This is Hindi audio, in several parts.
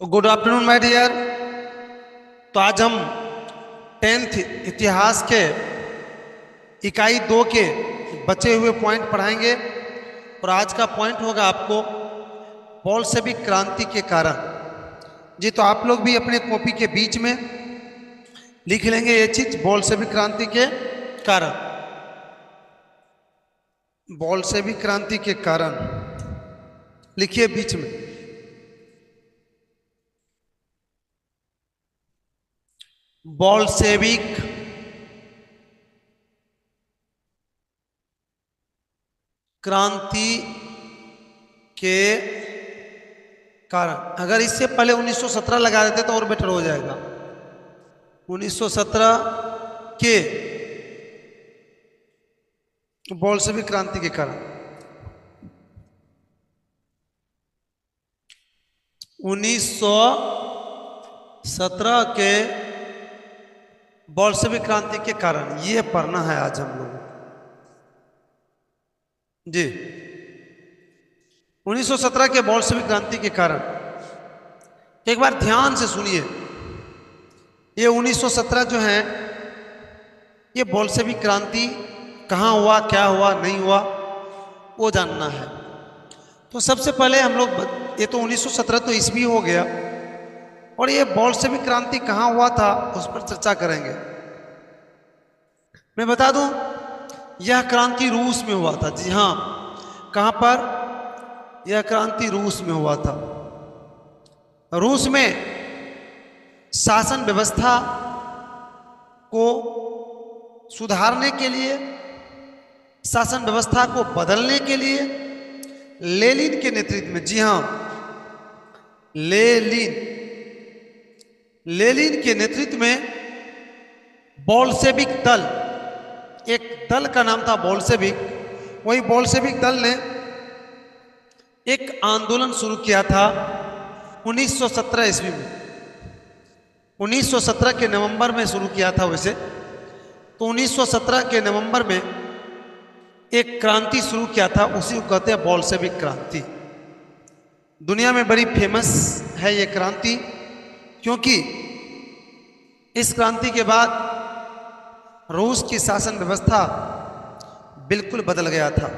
तो गुड आफ्टरनून माय डियर। तो आज हम 10th इतिहास के इकाई 2 के बचे हुए पॉइंट पढ़ाएंगे और आज का पॉइंट होगा आपको बोल्शेविक क्रांति के कारण। जी तो आप लोग भी अपने कॉपी के बीच में लिख लेंगे ये चीज, बोल्शेविक क्रांति के कारण। बोल्शेविक क्रांति के कारण लिखिए बीच में। बोल्शेविक क्रांति के कारण। अगर इससे पहले 1917 लगा देते तो और बेटर हो जाएगा। 1917 के बोल्शेविक क्रांति के कारण। 1917 के बोल्शेविक क्रांति के कारण, ये पढ़ना है आज हम लोगों को जी। 1917 के बोल्शेविक क्रांति के कारण एक बार ध्यान से सुनिए। ये 1917 जो है, ये बोल्शेविक क्रांति कहाँ हुआ, क्या हुआ, नहीं हुआ, वो जानना है। तो सबसे पहले हम लोग, ये तो 1917 तो ईस्वी हो गया, और ये बोल्शेविक क्रांति कहाँ हुआ था उस पर चर्चा करेंगे। मैं बता दूं, यह क्रांति रूस में हुआ था। जी हाँ, कहाँ पर? यह क्रांति रूस में हुआ था। रूस में शासन व्यवस्था को सुधारने के लिए, शासन व्यवस्था को बदलने के लिए लेनिन के नेतृत्व में, जी हाँ लेनिन के नेतृत्व में बोल्शेविक दल, एक दल का नाम था बोल्शेविक, वही बोल्शेविक दल ने एक आंदोलन शुरू किया था 1917 ईस्वी में। 1917 के नवंबर में शुरू किया था वैसे तो 1917 के नवंबर में एक क्रांति शुरू किया था, उसी को कहते हैं बोल्शेविक क्रांति। दुनिया में बड़ी फेमस है ये क्रांति, क्योंकि इस क्रांति के बाद रूस की शासन व्यवस्था बिल्कुल बदल गया था।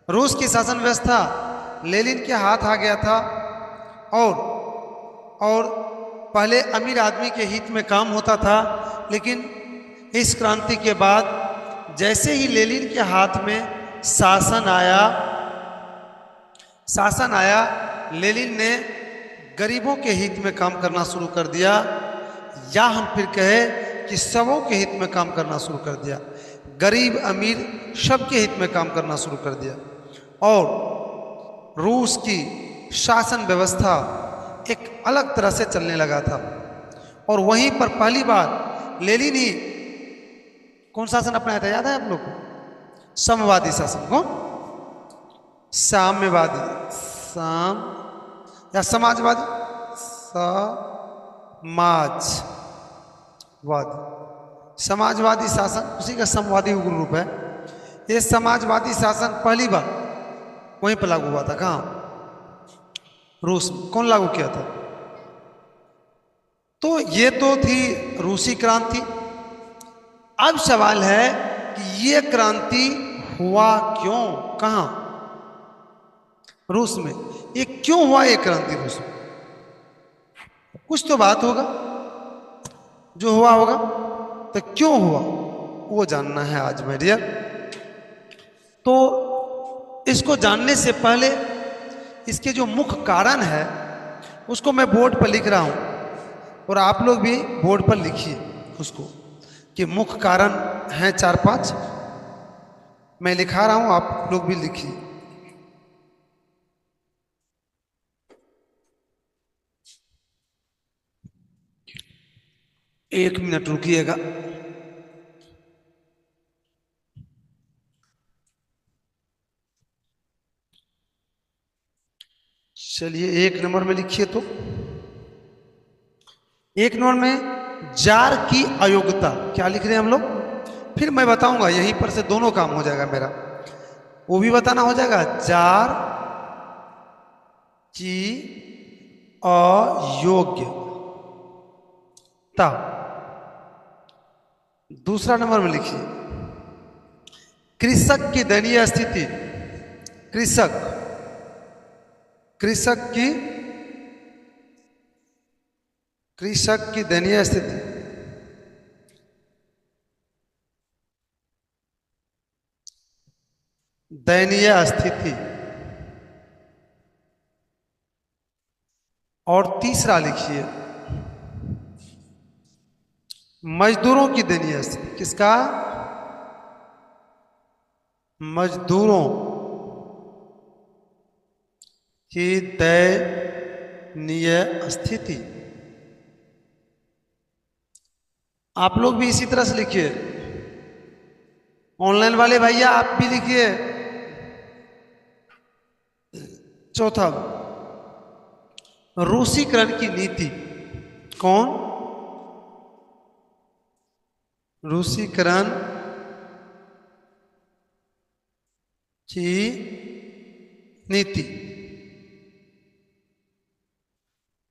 रूस की शासन व्यवस्था लेनिन के हाथ आ गया था, और पहले अमीर आदमी के हित में काम होता था, लेकिन इस क्रांति के बाद जैसे ही लेनिन के हाथ में शासन आया, लेनिन ने गरीबों के हित में काम करना शुरू कर दिया, या हम फिर कहें कि सबों के हित में काम करना शुरू कर दिया। गरीब अमीर सबके हित में काम करना शुरू कर दिया, और रूस की शासन व्यवस्था एक अलग तरह से चलने लगा था। और वहीं पर पहली बार लेनिन ही कौन शासन अपनाया था, याद है आप लोग को? साम्यवादी शासन। कौन? साम्यवादी, साम या समाजवादी, समाजवादी शासन, उसी का साम्यवादी उग्र रूप है। ये समाजवादी शासन पहली बार वहीं पर लागू हुआ था। कहाँ? रूस में। कौन लागू किया था? तो ये तो थी रूसी क्रांति। अब सवाल है कि ये क्रांति हुआ क्यों, कहां? रूस में। ये क्यों हुआ ये क्रांति रूस में? कुछ तो बात होगा जो हुआ होगा, तो क्यों हुआ वो जानना है आज मेरे डियर। तो इसको जानने से पहले इसके जो मुख्य कारण है उसको मैं बोर्ड पर लिख रहा हूं, और आप लोग भी बोर्ड पर लिखिए उसको, कि मुख्य कारण हैं 4-5। मैं लिखा रहा हूं, आप लोग भी लिखिए। एक मिनट रुकिएगा। चलिए 1 नंबर में लिखिए। तो 1 नंबर में जार की अयोग्यता। क्या लिख रहे हैं हम लोग? फिर मैं बताऊंगा, यहीं पर से दोनों काम हो जाएगा मेरा, वो भी बताना हो जाएगा। जार की अयोग्यता। दूसरा नंबर में लिखिए कृषक की दयनीय स्थिति। कृषक कृषक की दयनीय स्थिति। दयनीय स्थिति। और तीसरा लिखिए मजदूरों की दयनीय स्थिति। किसका? मजदूरों की दयनीय स्थिति। आप लोग भी इसी तरह से लिखिए। ऑनलाइन वाले भैया आप भी लिखिए। चौथा रूसीकरण की नीति। कौन? रूसीकरण की नीति।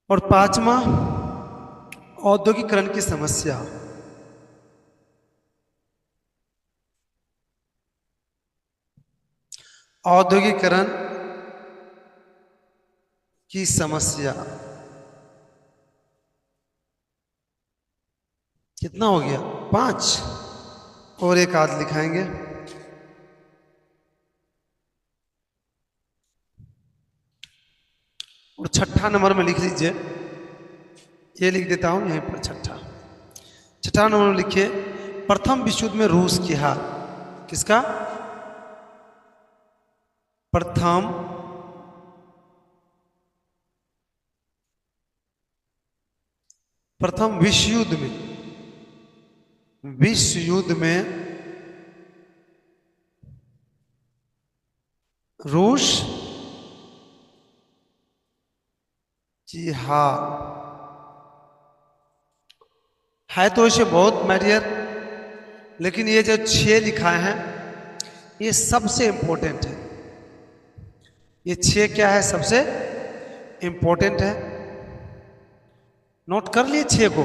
और पांचवा औद्योगिकरण की समस्या। औद्योगिकरण की समस्या। कितना हो गया? 5। और एक आध लिखाएंगे। और छठा नंबर में लिख लीजिए। ये लिख देता हूं यहीं पर। छठा नंबर में लिखिए प्रथम विश्व युद्ध में रूस की हार। किसका? प्रथम विश्व युद्ध में रूस की हार है। तो इसे बहुत मैरियर, लेकिन ये जो 6 लिखा है ये सबसे इंपॉर्टेंट है। ये 6 क्या है? सबसे इंपॉर्टेंट है। नोट कर लिए 6 को।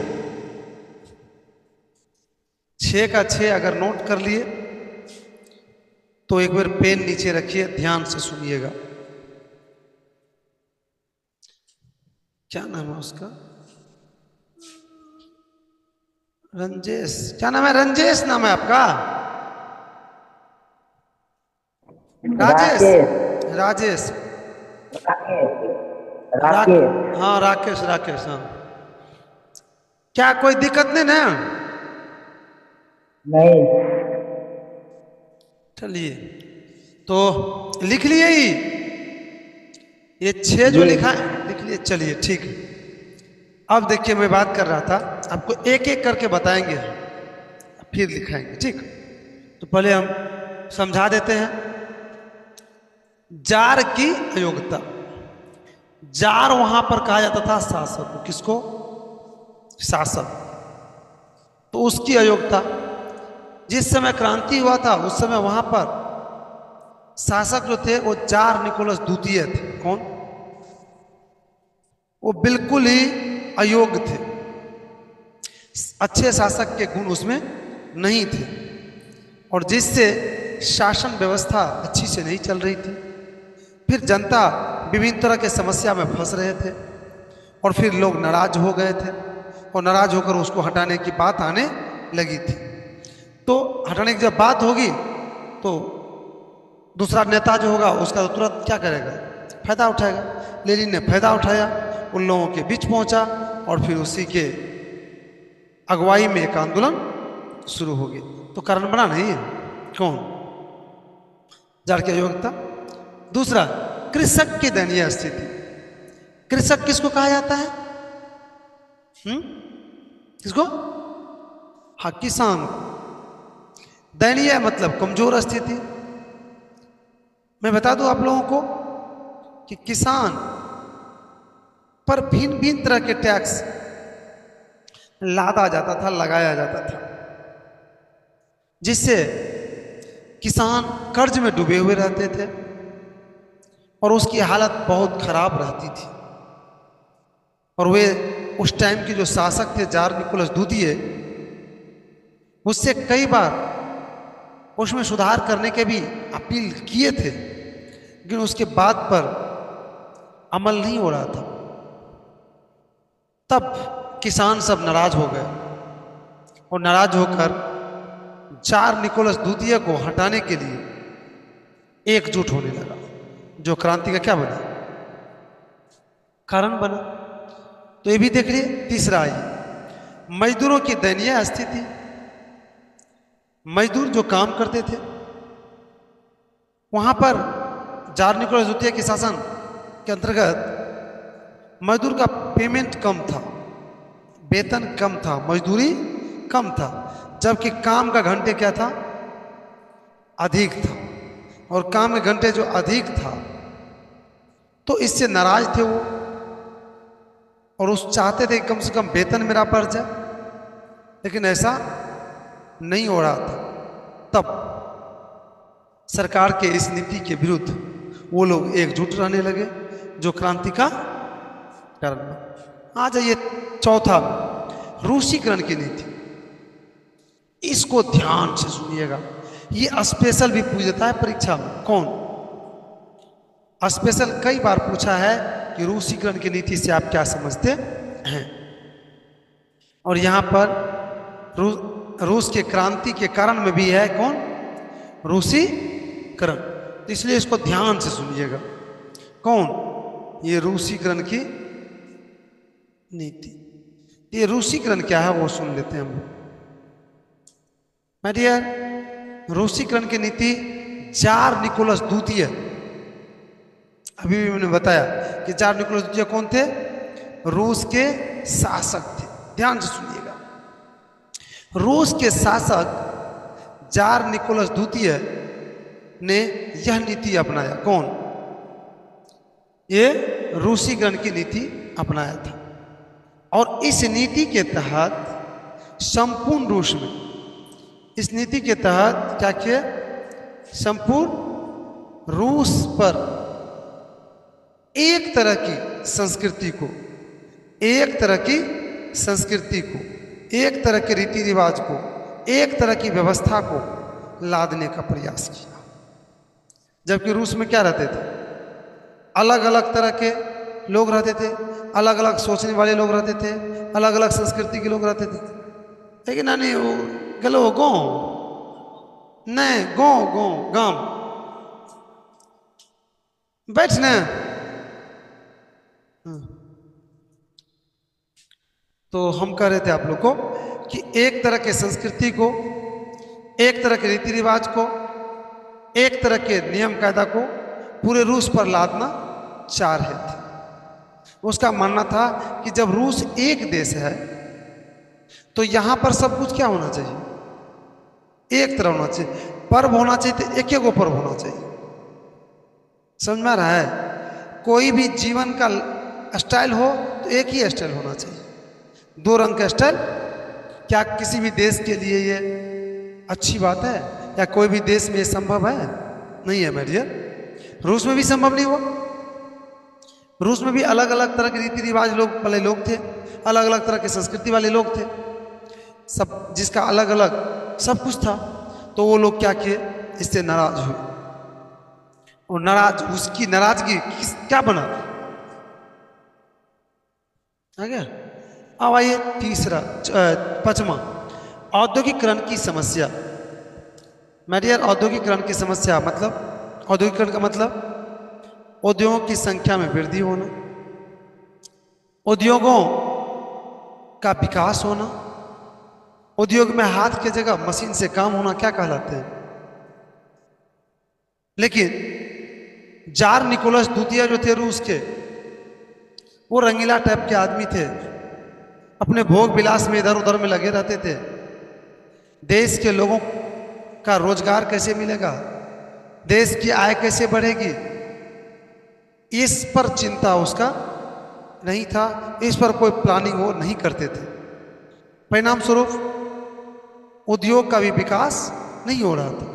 6 का 6 अगर नोट कर लिए तो एक बार पेन नीचे रखिए, ध्यान से सुनिएगा। क्या नाम है उसका? रंजेश। क्या नाम है? रंजेश नाम है आपका? राजेश? राजेश। हाँ राकेश। हाँ, क्या कोई दिक्कत नहीं ना? नहीं। चलिए तो लिख लिए ही ये 6 जो लिखा है, लिख लिए। चलिए ठीक है। अब देखिए मैं बात कर रहा था, आपको एक एक करके बताएंगे फिर लिखाएंगे। ठीक? तो पहले हम समझा देते हैं। जार की अयोग्यता। जार वहां पर कहा जाता था शासक को। किसको? शासक। तो उसकी अयोग्यता, जिस समय क्रांति हुआ था उस समय वहां पर शासक जो थे वो जार निकोलस द्वितीय थे। कौन? वो बिल्कुल ही अयोग्य थे। अच्छे शासक के गुण उसमें नहीं थे, और जिससे शासन व्यवस्था अच्छी से नहीं चल रही थी। फिर जनता विभिन्न तरह के समस्या में फंस रहे थे, और फिर लोग नाराज हो गए थे, और नाराज होकर उसको हटाने की बात आने लगी थी। तो हटाने की जब बात होगी तो दूसरा नेता जो होगा उसका तो तुरंत क्या करेगा? फायदा उठाएगा। लेनिन ने फायदा उठाया, उन लोगों के बीच पहुंचा, और फिर उसी के अगुवाई में एक आंदोलन शुरू हो गया। तो कारण बना नहीं है। कौन? जार की अयोग्यता। दूसरा कृषक की दयनीय स्थिति। कृषक किसको कहा जाता है? किसको? हाँ, किसान। दयनीय मतलब कमजोर स्थिति। मैं बता दूं आप लोगों को कि किसान पर भिन्न भिन्न तरह के टैक्स लादा जाता था, लगाया जाता था, जिससे किसान कर्ज में डूबे हुए रहते थे और उसकी हालत बहुत खराब रहती थी। और वे उस टाइम के जो शासक थे जार निकोलस द्वितीय, उससे कई बार उसमें सुधार करने के भी अपील किए थे, लेकिन उसके बाद पर अमल नहीं हो रहा था। तब किसान सब नाराज हो गए और नाराज होकर जार निकोलस द्वितीय को हटाने के लिए एकजुट होने लगा, जो क्रांति का क्या बना, कारण बना। तो ये भी देख लिए। तीसरा आइए, मजदूरों की दयनीय स्थिति। मजदूर जो काम करते थे, वहां पर जार निकोलस द्वितीय के शासन के अंतर्गत मजदूर का पेमेंट कम था, वेतन कम था, मजदूरी कम था, जबकि काम का घंटे क्या था, अधिक था। और काम के घंटे जो अधिक था तो इससे नाराज थे वो, और उस चाहते थे कम से कम वेतन मेरा बढ़ जाए, लेकिन ऐसा नहीं हो रहा था। तब सरकार के इस नीति के विरुद्ध वो लोग एकजुट रहने लगे, जो क्रांति का कारण बना। आ जाइए चौथा, रूसीकरण की नीति। इसको ध्यान से सुनिएगा, ये स्पेशल भी पूछ देता है परीक्षा में। कौन स्पेशल कई बार पूछा है कि रूसीकरण की नीति से आप क्या समझते हैं, और यहां पर रूस के क्रांति के कारण में भी है कौन, रूसीकरण। तो इसलिए इसको ध्यान से सुनिएगा। कौन, ये रूसीकरण की नीति। ये रूसीकरण क्या है वो सुन लेते हैं हम। माय डियर, रूसीकरण की नीति जार निकोलस द्वितीय, अभी भी मैंने बताया कि जार निकोलस द्वितीय कौन थे, रूस के शासक थे। ध्यान से सुनिएगा, रूस के शासक जार निकोलस द्वितीय ने यह नीति अपनाया। कौन, ये रूसीकरण की नीति अपनाया था, और इस नीति के तहत संपूर्ण रूस में, इस नीति के तहत क्या किया, संपूर्ण रूस पर एक तरह की संस्कृति को, एक तरह की संस्कृति को, एक तरह के रीति रिवाज को, एक तरह की व्यवस्था को लादने का प्रयास किया। जबकि रूस में क्या रहते थे, अलग अलग तरह के लोग रहते थे, अलग अलग सोचने वाले लोग रहते थे, अलग अलग संस्कृति के लोग रहते थे। लेकिन नहीं वो गलो गो नहीं गो गो गांव बैठ न। तो हम कह रहे थे आप लोग को कि एक तरह के संस्कृति को, एक तरह के रीति रिवाज को, एक तरह के नियम कायदा को पूरे रूस पर लादना चाह रहे थे। उसका मानना था कि जब रूस एक देश है तो यहां पर सब कुछ क्या होना चाहिए, एक तरह होना चाहिए। पर्व होना चाहिए तो एक एक पर्व होना चाहिए। समझ में आ रहा है, कोई भी जीवन का स्टाइल हो तो एक ही स्टाइल होना चाहिए। दो रंग का स्टाइल क्या किसी भी देश के लिए ये अच्छी बात है, या कोई भी देश में ये संभव है? नहीं है मेरे डियर। रूस में भी संभव नहीं हुआ। रूस में भी अलग अलग तरह के रीति रिवाज लोग वाले लोग थे, अलग अलग तरह की संस्कृति वाले लोग थे, सब जिसका अलग अलग सब कुछ था। तो वो लोग क्या किए, इससे नाराज हुए, और नाराज, उसकी नाराजगी क्या बना, आ गया। अब आइए तीसरा, पांचवा, औद्योगिकरण की समस्या। मेडियर, औद्योगिकरण की समस्या मतलब, औद्योगिकरण का मतलब उद्योगों की संख्या में वृद्धि होना, उद्योगों का विकास होना, उद्योग में हाथ की जगह मशीन से काम होना, क्या कहलाते हैं। लेकिन जार निकोलस द्वितीय जो थे रूस के, वो रंगीला टाइप के आदमी थे, अपने भोग विलास में इधर उधर में लगे रहते थे। देश के लोगों का रोजगार कैसे मिलेगा, देश की आय कैसे बढ़ेगी, इस पर चिंता उसका नहीं था, इस पर कोई प्लानिंग वो नहीं करते थे। परिणाम स्वरूप उद्योग का भी विकास नहीं हो रहा था।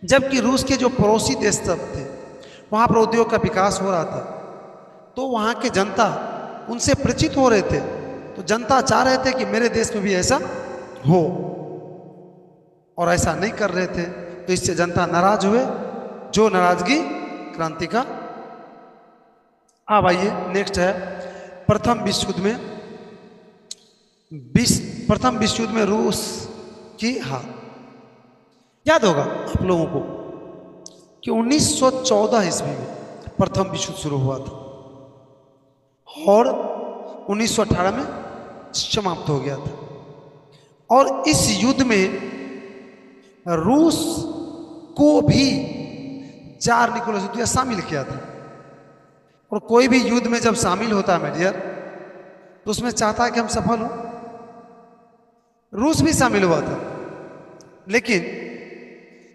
जबकि रूस के जो पड़ोसी देश सब थे, वहां पर उद्योग का विकास हो रहा था। तो वहाँ के जनता उनसे परिचित हो रहे थे, तो जनता चाह रहे थे कि मेरे देश में भी ऐसा हो, और ऐसा नहीं कर रहे थे, तो इससे जनता नाराज हुए, जो नाराजगी क्रांति का। अब आइए नेक्स्ट है प्रथम विश्व युद्ध में, प्रथम विश्व युद्ध में रूस की हार। याद होगा आप लोगों को कि 1914 ईस्वी में प्रथम विश्व युद्ध शुरू हुआ था और 1918 में समाप्त हो गया था, और इस युद्ध में रूस को भी जार निकोलस द्वितीय शामिल किया था। और कोई भी युद्ध में जब शामिल होता है मेडियर, तो उसमें चाहता है कि हम सफल हों। रूस भी शामिल हुआ था, लेकिन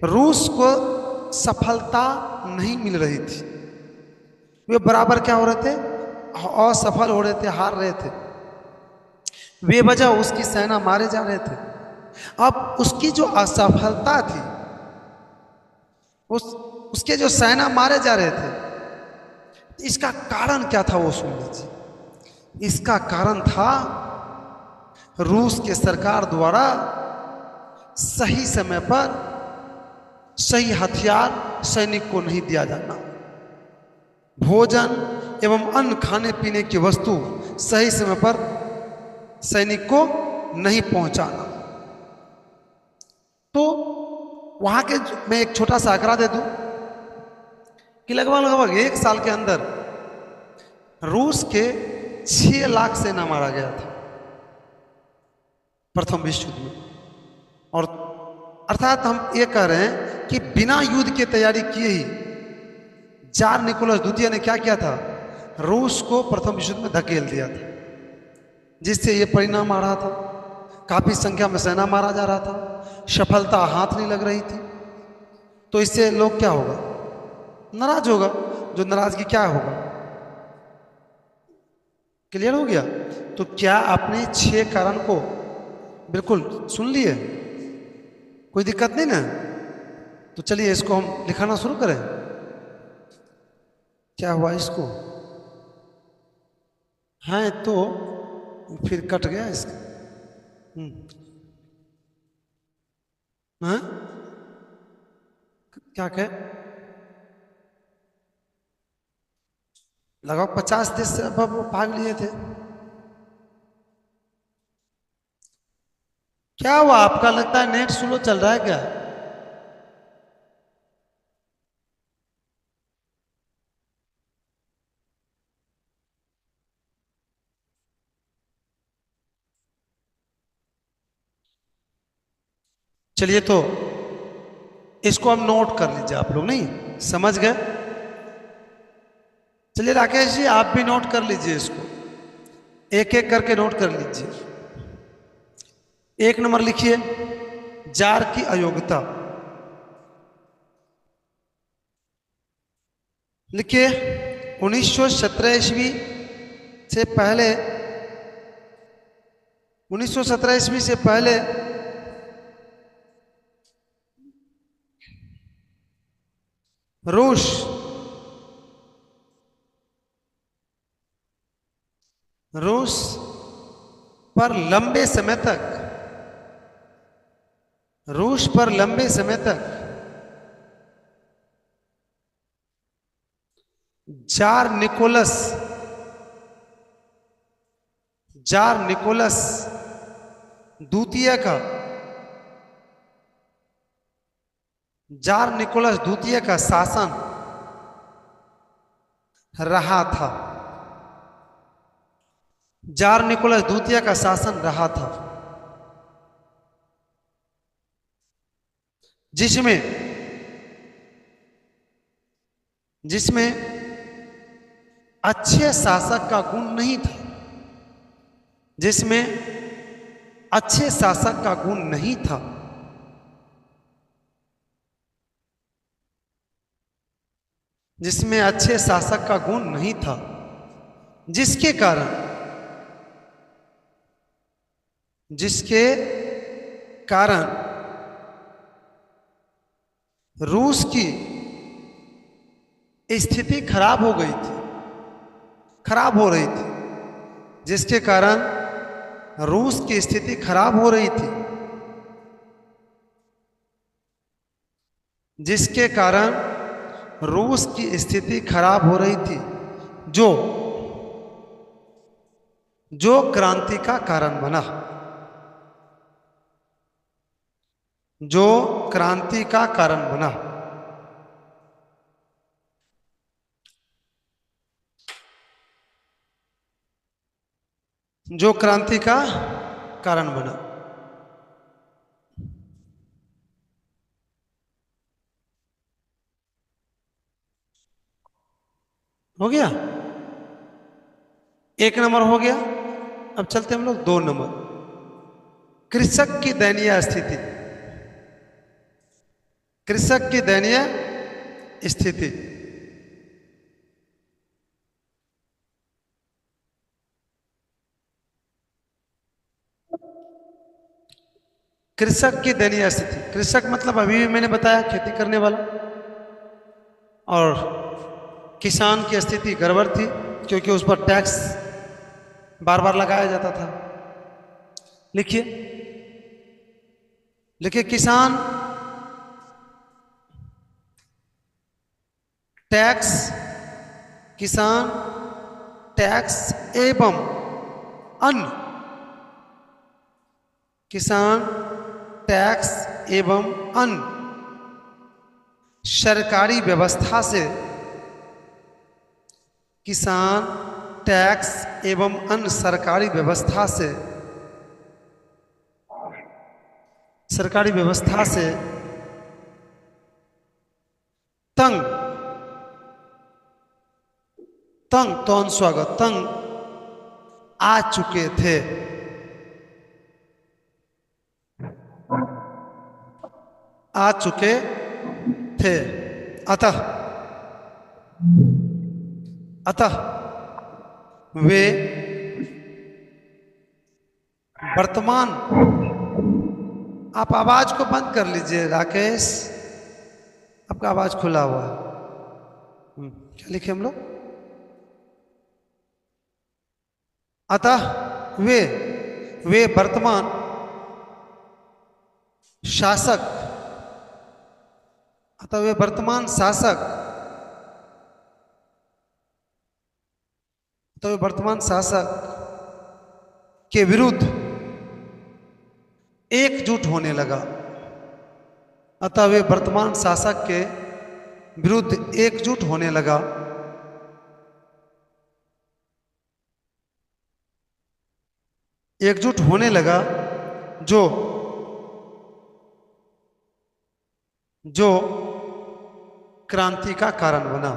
रूस को सफलता नहीं मिल रही थी। वे बराबर क्या हो रहे थे, असफल हो रहे थे, हार रहे थे। बेवजह उसकी सेना मारे जा रहे थे। अब उसकी जो असफलता थी, उसके जो सेना मारे जा रहे थे, इसका कारण क्या था वो सुन लीजिए। इसका कारण था रूस के सरकार द्वारा सही समय पर सही हथियार सैनिक को नहीं दिया जाना, भोजन एवं अन्य खाने पीने की वस्तु सही समय पर सैनिक को नहीं पहुंचाना। तो वहां के मैं एक छोटा सा आंकड़ा दे दूं कि लगभग 1 साल के अंदर रूस के 6 लाख सेना मारा गया था प्रथम विश्व युद्ध में। और अर्थात हम ये कह रहे हैं कि बिना युद्ध की तैयारी किए ही जार निकोलस द्वितीय ने क्या किया था, रूस को प्रथम विश्व युद्ध में धकेल दिया था, जिससे ये परिणाम आ रहा था। काफी संख्या में सेना मारा जा रहा था, सफलता हाथ नहीं लग रही थी। तो इससे लोग क्या होगा, नाराज होगा। जो नाराजगी क्या होगा, क्लियर हो गया। तो क्या आपने 6 कारण को बिल्कुल सुन लिए, कोई दिक्कत नहीं ना। तो चलिए इसको हम लिखाना शुरू करें। क्या हुआ इसको, है तो फिर कट गया इसका। हाँ क्या कहे, लगभग 50 देश से अब भाग लिए थे। क्या हुआ, आपका लगता है नेट स्लो चल रहा है क्या? चलिए तो इसको हम नोट कर लीजिए, आप लोग नहीं समझ गए। चलिए राकेश जी आप भी नोट कर लीजिए, इसको एक एक करके नोट कर लीजिए। 1 नंबर लिखिए, जार की अयोग्यता लिखिए। 1917 ईस्वी से पहले, 1917 ईस्वी से पहले रूस रूस पर लंबे समय तक, रूस पर लंबे समय तक जार निकोलस द्वितीय का, जार निकोलस द्वितीय का शासन रहा था। जार निकोलस द्वितीय का शासन रहा था, जिसमें जिसमें अच्छे शासक का गुण नहीं था, जिसमें अच्छे शासक का गुण नहीं था, जिसमें अच्छे शासक का गुण नहीं था, जिसके कारण रूस की स्थिति खराब हो गई थी। खराब हो रही थी, जिसके कारण रूस की स्थिति खराब हो रही थी, जिसके कारण रूस की स्थिति खराब हो रही थी, जो जो क्रांति का कारण बना, जो क्रांति का कारण बना। जो क्रांति का कारण बना। हो गया, एक नंबर हो गया। अब चलते हम लोग 2 नंबर, कृषक की दयनीय स्थिति। कृषक की दयनीय स्थिति। कृषक की दयनीय स्थिति, कृषक मतलब अभी भी मैंने बताया खेती करने वाला, और किसान की स्थिति गड़बड़ थी क्योंकि उस पर टैक्स बार बार लगाया जाता था। लिखिए, लिखिए, किसान टैक्स, किसान टैक्स एवं अन्न, किसान टैक्स एवं अन्न सरकारी व्यवस्था से, किसान टैक्स एवं अन्य सरकारी व्यवस्था से, सरकारी व्यवस्था से तंग, तंग तो अनुस्वागत तंग आ चुके थे। आ चुके थे। अतः, अतः वे वर्तमान, आप आवाज को बंद कर लीजिए राकेश, आपका आवाज खुला हुआ है। क्या लिखे हम लोग? अतः वे वे वर्तमान शासक, अतः वे वर्तमान शासक, अतः वे वर्तमान शासक के विरुद्ध एकजुट होने लगा। अतः वे वर्तमान शासक के विरुद्ध एकजुट होने लगा। एकजुट होने लगा, जो जो क्रांति का कारण बना,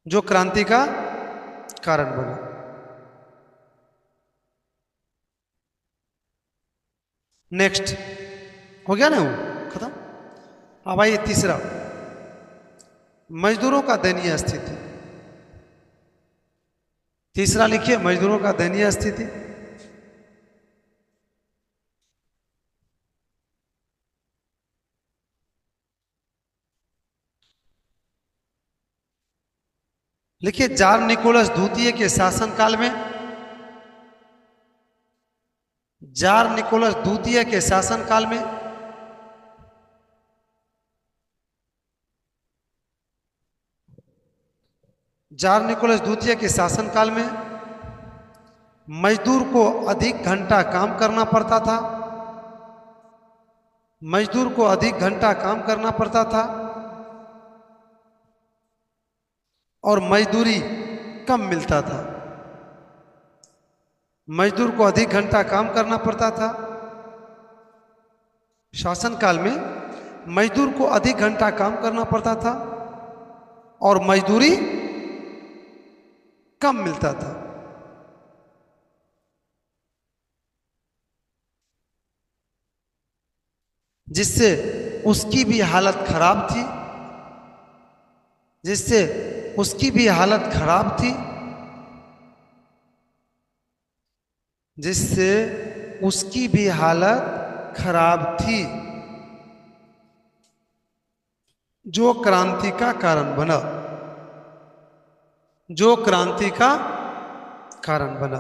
जो क्रांति का कारण बना। नेक्स्ट हो गया ना, वो खत्म। अब आइए तीसरा, मजदूरों का दयनीय स्थिति। तीसरा लिखिए, मजदूरों का दयनीय स्थिति। लिखिए, जार निकोलस द्वितीय के शासनकाल में, जार निकोलस द्वितीय के शासनकाल में जार निकोलस द्वितीय के शासनकाल में मजदूर को अधिक घंटा काम करना पड़ता था। मजदूर को अधिक घंटा काम करना पड़ता था और मजदूरी कम मिलता था। मजदूर को अधिक घंटा काम करना पड़ता था। शासनकाल में मजदूर को अधिक घंटा काम करना पड़ता था और मजदूरी कम मिलता था। जिससे उसकी भी हालत खराब थी, जिससे उसकी भी हालत खराब थी, जिससे उसकी भी हालत खराब थी, जो क्रांति का कारण बना। जो क्रांति का कारण बना।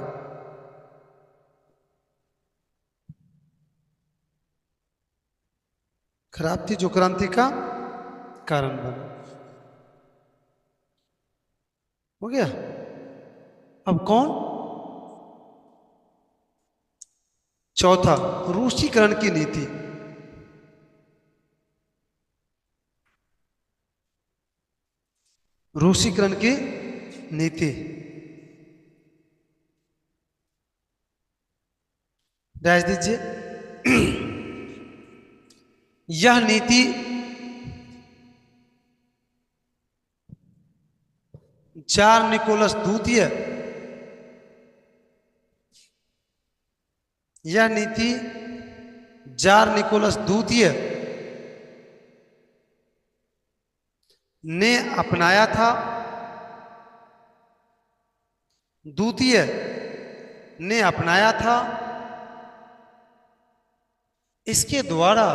खराब थी जो क्रांति का कारण बना। हो गया। अब कौन? चौथा, रूसीकरण की नीति। रूसीकरण की नीति डैश दीजिए। यह नीति जार निकोलस द्वितीय, यह नीति जार निकोलस द्वितीय ने अपनाया था। द्वितीय ने अपनाया था। इसके द्वारा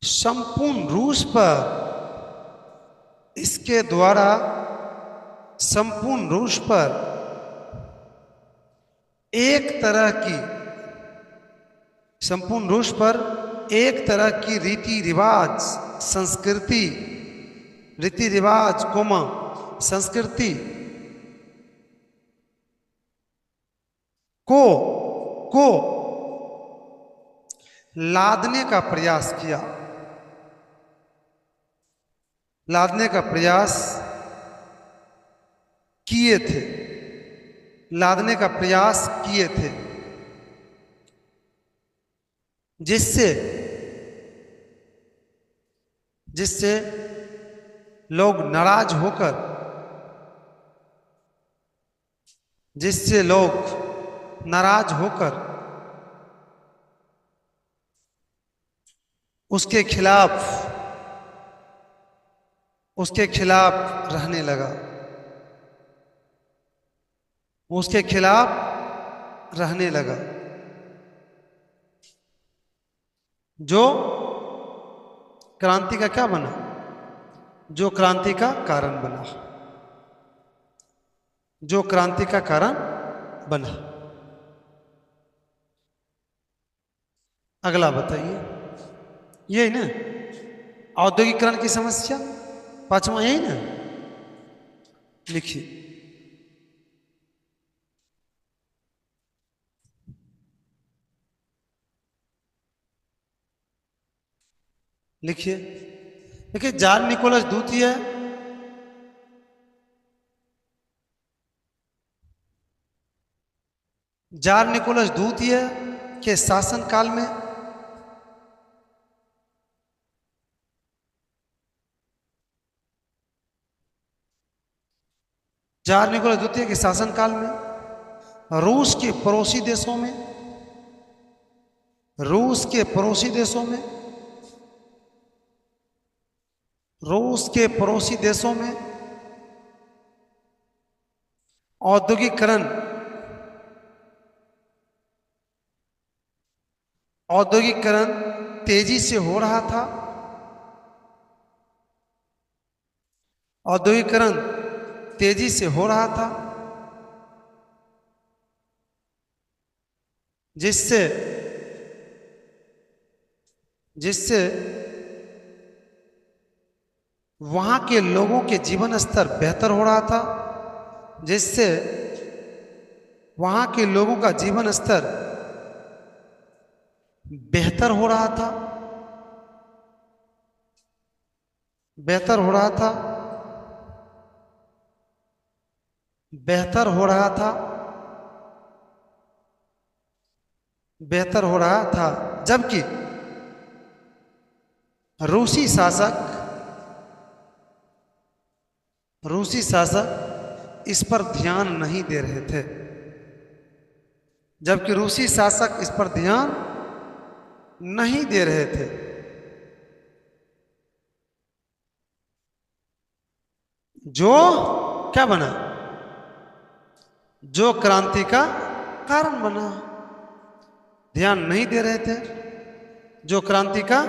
संपूर्ण रूस पर, इसके द्वारा संपूर्ण रूस पर एक तरह की, संपूर्ण रूस पर एक तरह की रीति रिवाज संस्कृति, रीति रिवाज कोमा संस्कृति को लादने का प्रयास किया, लादने का प्रयास किए थे, लादने का प्रयास किए थे, जिससे जिससे लोग नाराज होकर, जिससे लोग नाराज होकर उसके खिलाफ रहने लगा, उसके खिलाफ रहने लगा, जो क्रांति का क्या बना? जो क्रांति का कारण बना, जो क्रांति का कारण बना। अगला बताइए, यही ना औद्योगिकरण की समस्या, पांचवा यही ना। लिखिए, लिखिए, देखिए जार निकोलस द्वितीय जार निकोलस द्वितीय के शासन काल में जार निकोलस द्वितीय के शासनकाल में रूस के पड़ोसी देशों में, रूस के पड़ोसी देशों में, रूस के पड़ोसी देशों में औद्योगिकरण औद्योगिकरण तेजी से हो रहा था। औद्योगिकरण तेजी से हो रहा था, जिससे जिससे वहां के लोगों के जीवन स्तर बेहतर हो रहा था, जिससे वहां के लोगों का जीवन स्तर बेहतर हो रहा था, बेहतर हो रहा था, बेहतर हो रहा था, बेहतर हो रहा था, जबकि रूसी शासक इस पर ध्यान नहीं दे रहे थे, जबकि रूसी शासक इस पर ध्यान नहीं दे रहे थे। जो क्या बना? जो क्रांति का कारण बना। ध्यान नहीं दे रहे थे, जो क्रांति का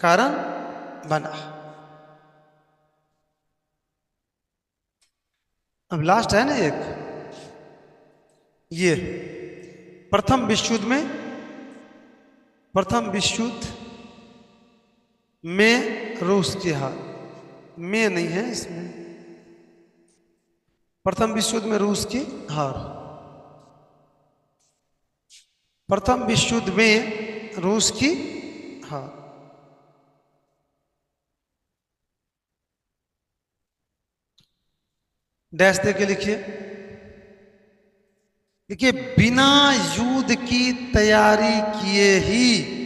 कारण बना। अब लास्ट है ना एक, ये प्रथम विश्व युद्ध में, प्रथम विश्व युद्ध में रूस की हार, में नहीं है इसमें, प्रथम विश्व युद्ध में रूस की हार, प्रथम विश्व युद्ध में रूस की हार। डैश देके लिखिए, देखिए बिना युद्ध की तैयारी किए ही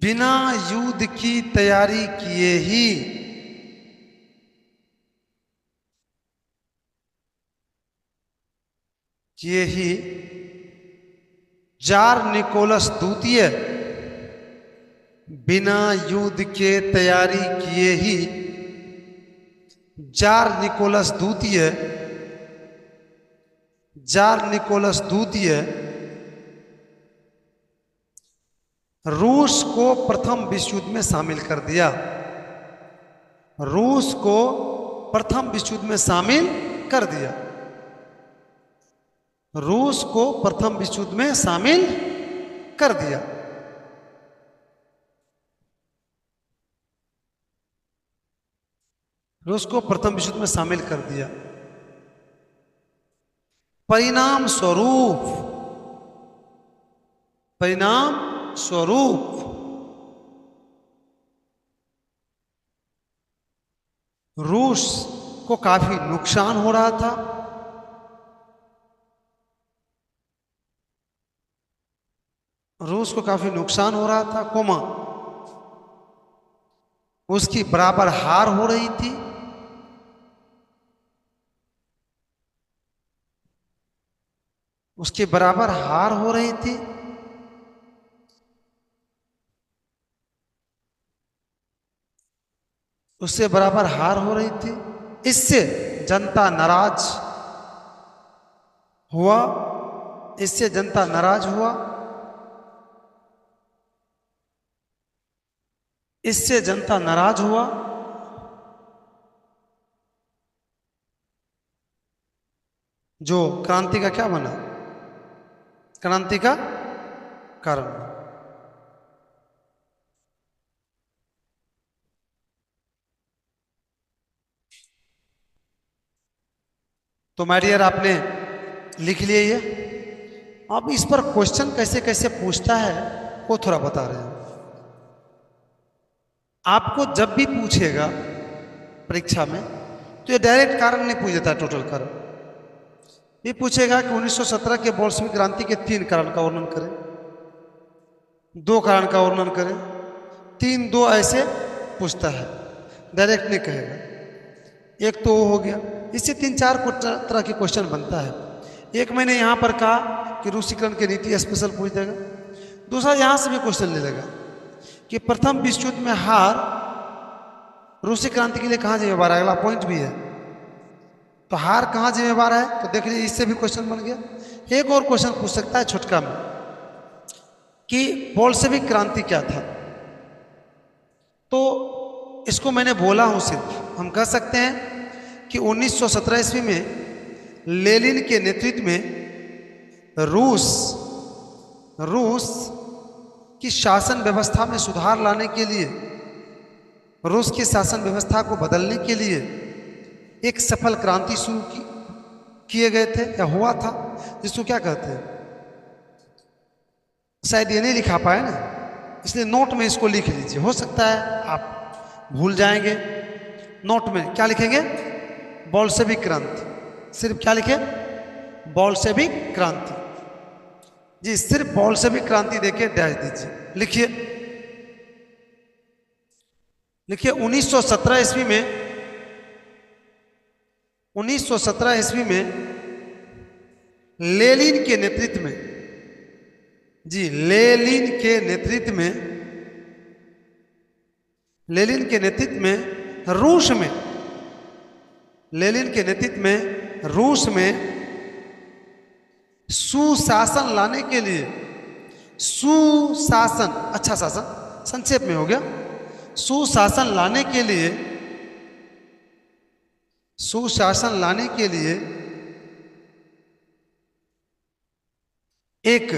बिना युद्ध की तैयारी किए ही जार निकोलस द्वितीय, बिना युद्ध के तैयारी किए ही जार निकोलस द्वितीय, जार निकोलस द्वितीय रूस को प्रथम विश्व युद्ध में शामिल कर दिया, रूस को प्रथम विश्व युद्ध में शामिल कर दिया, रूस को प्रथम विश्व युद्ध में शामिल कर दिया। रूस को प्रथम विश्व युद्ध में शामिल कर दिया। परिणाम स्वरूप, परिणाम स्वरूप रूस को काफी नुकसान हो रहा था, रूस को काफी नुकसान हो रहा था, कोमा उसकी बराबर हार हो रही थी, उसके बराबर हार हो रही थी, उससे बराबर हार हो रही थी। इससे जनता नाराज हुआ, इससे जनता नाराज हुआ, इससे जनता नाराज हुआ। जो क्रांति का क्या बना, क्रांति का कारण। तो माय डियर आपने लिख लिया ये। अब इस पर क्वेश्चन कैसे कैसे पूछता है वो थोड़ा बता रहे हैं। आपको जब भी पूछेगा परीक्षा में तो ये डायरेक्ट कारण नहीं पूछ देता, टोटल कारण ये पूछेगा कि 1917 के बोल्शेविक क्रांति के 3 कारण का वर्णन करें, 2 कारण का वर्णन करें, 3 2 ऐसे पूछता है, डायरेक्ट नहीं कहेगा। एक तो वो हो गया, इससे 3 4 तरह के क्वेश्चन बनता है। एक मैंने यहाँ पर कहा कि रूसीकरण की नीति स्पेशल पूछ देगा। दूसरा यहाँ से भी क्वेश्चन ले लेगा कि प्रथम विश्व युद्ध में हार रूसी क्रांति के लिए कहाँ जिम्मेवार है, अगला पॉइंट भी है। तो हार कहाँ जिम्मेवार है तो देख लीजिए, इससे भी क्वेश्चन बन गया। एक और क्वेश्चन पूछ सकता है छोटका में कि बोल्शेविक क्रांति क्या था। तो इसको मैंने बोला हूं, सिर्फ हम कह सकते हैं कि 1917 ईस्वी में लेनिन के नेतृत्व में रूस की शासन व्यवस्था में सुधार लाने के लिए, रूस की शासन व्यवस्था को बदलने के लिए एक सफल क्रांति शुरू किए गए थे या हुआ था, जिसको क्या कहते हैं, शायद ये नहीं लिखा पाए ना, इसलिए नोट में इसको लिख लीजिए। हो सकता है आप भूल जाएंगे। नोट में क्या लिखेंगे, बोल्शेविक क्रांति, सिर्फ क्या लिखे, बोल्शेविक क्रांति जी, सिर्फ बोल्शेविक क्रांति देके डैश दीजिए। लिखिए लिखिए 1917 ईस्वी में, 1917 ईस्वी में लेनिन के नेतृत्व में जी, लेनिन के नेतृत्व में, लेनिन के नेतृत्व में रूस में, लेनिन के नेतृत्व में रूस में सुशासन लाने के लिए, सुशासन, अच्छा शासन, संक्षेप में हो गया, सुशासन लाने के लिए, सुशासन लाने के लिए एक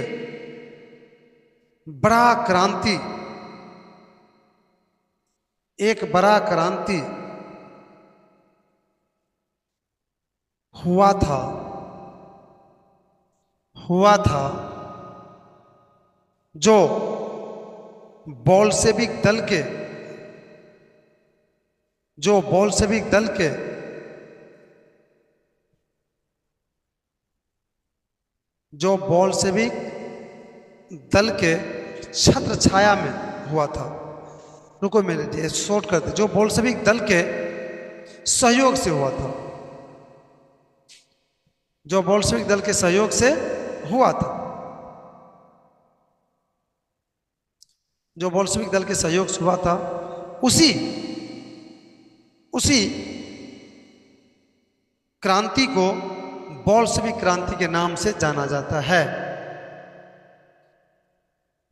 बड़ा क्रांति, एक बड़ा क्रांति हुआ था, हुआ था, जो बोल्शेविक दल के, जो बोल्शेविक दल के जो बोल्शेविक दल के छत्र छाया में हुआ था। रुको मैंने शॉर्ट कर दिया, जो बोल्शेविक दल के सहयोग से हुआ था, जो बोल्शेविक दल के सहयोग से हुआ था, जो बोल्शेविक दल के सहयोग से हुआ था, उसी क्रांति को बोल्शेविक क्रांति के नाम से जाना जाता है।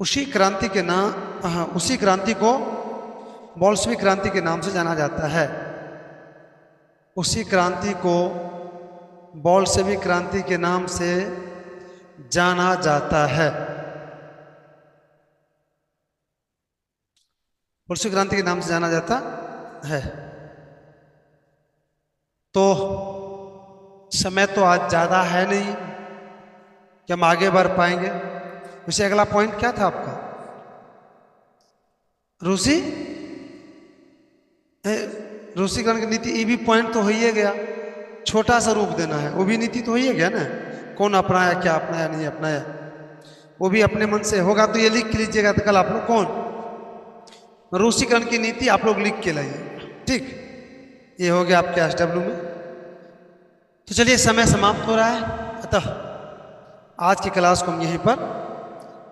उसी क्रांति के नाम, उसी क्रांति को बोल्शेविक क्रांति के नाम से जाना जाता है। उसी क्रांति को बोल्शेविक क्रांति के नाम से जाना जाता है। बोल्शेविक क्रांति के नाम से जाना जाता है। तो समय तो आज ज़्यादा है नहीं कि हम आगे बढ़ पाएंगे। वैसे अगला पॉइंट क्या था आपका? रूसीकरण की नीति, ये भी पॉइंट तो हो ही गया। छोटा सा रूप देना है, वो भी नीति तो हो ही गया ना। कौन अपनाया, क्या अपनाया, नहीं अपनाया, वो भी अपने मन से होगा। तो ये लिख के लीजिएगा, तो कल आप लोग कौन रूसीकरण की नीति आप लोग लिख के लाइए। ठीक, ये हो गया आपके SW में। तो चलिए समय समाप्त हो रहा है, अतः आज की क्लास को हम यहीं पर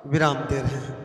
विराम दे रहे हैं।